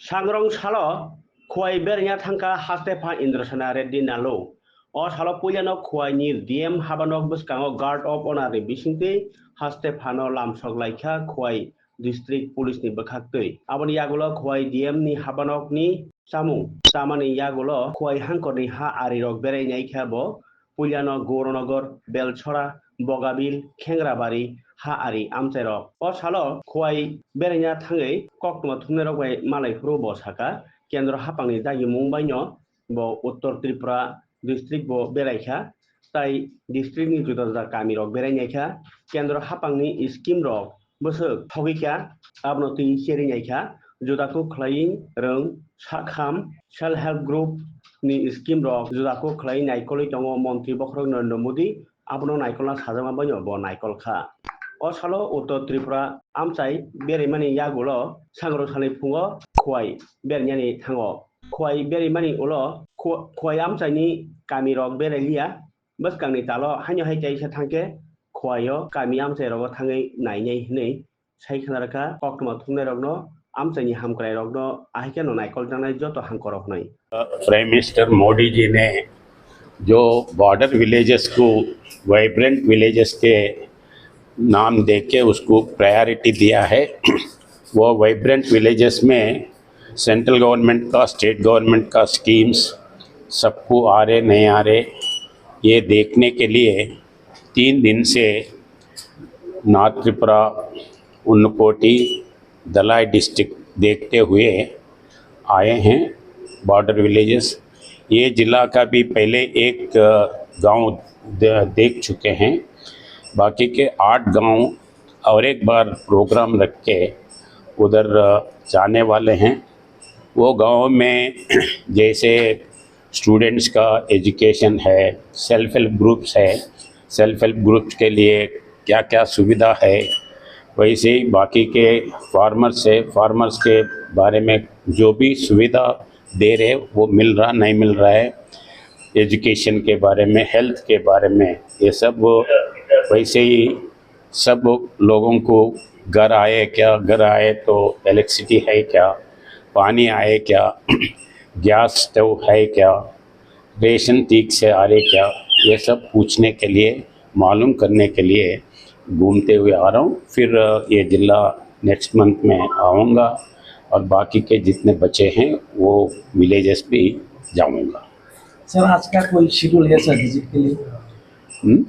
Sangrong salo kuai bernya thangka Hastefa Indrasana Reddy Nalo. O salo puyano kuai ni DM habanok buskango guard of honor bisingte Hastefano lamsok laika kuai district police ni bakhaktui. Aboni yagulo kuai DM ni habanok ni samung samani yagulo kuai hangkor ni ha arirok berai nyai khabo puyano Goronogor Belchora Bogabil Khengrabari ha ari amchairok o salo kuai berenya thangai kokno thumnerok bai malai pro bo saka kendra hapangni dagi mumbai no bo Uttar Tripura district bo beraikha tai district ni juda kami rok berai nyaikha kendra hapangni scheme rok bosok thogikha abno ti seri nyaikha juda ko khlaing rong sakham self help group ni scheme rok juda ko khlai naikoli tongo mantri bokrok Narendra Modi abno naikolna sajama banyo bo naikol kha o salo Uttar Tripura amchai berimani yagulo sangro sali fungo kuai bernyani thango kuai berimani ulo kuai amchai ni kami rok berelia baskangni talo hanyo haichai sa thangke kuayo kami amchai rok thangai nainai hnei sai khanaraka kokma thungnai rok no amchai ni hamkrai rok no ahike no naikol janai joto hamkorok nai prime minister Modi ji ने जो border villages को vibrant villages के नाम देके उसको priority दिया है। वो वाइब्रेंट विलेजेस में सेंट्रल गवर्नमेंट का स्टेट गवर्नमेंट का स्कीम्स सबको आ रहे नहीं आ रहे ये देखने के लिए 3 दिन से नॉर्थ त्रिपुरा उन्नकोटी दलाई डिस्ट्रिक्ट देखते हुए आए हैं बॉर्डर विलेजेस। ये ज़िला का भी पहले एक गांव देख चुके हैं, बाकी के 8 गांव और एक बार प्रोग्राम रख के उधर जाने वाले हैं। वो गांव में जैसे स्टूडेंट्स का एजुकेशन है, सेल्फ हेल्प ग्रुप्स है, सेल्फ हेल्प ग्रुप्स के लिए क्या क्या सुविधा है, वैसे ही बाकी के फार्मर्स के बारे में जो भी सुविधा दे रहे वो मिल रहा नहीं मिल रहा है, एजुकेशन के बारे में, हेल्थ के बारे में, ये सब वैसे ही सब लोगों को घर आए क्या, घर आए तो इलेक्ट्रिसिटी है क्या, पानी आए क्या, गैस स्टोव है क्या, रेशन ठीक से आ रहे क्या, ये सब पूछने के लिए मालूम करने के लिए घूमते हुए आ रहा हूँ। फिर ये ज़िला नेक्स्ट मंथ में आऊँगा और बाकी के जितने बचे हैं वो विलेजेस भी जाऊँगा। सर आज का कोई शेड्यूल है सर विजिट के लिए?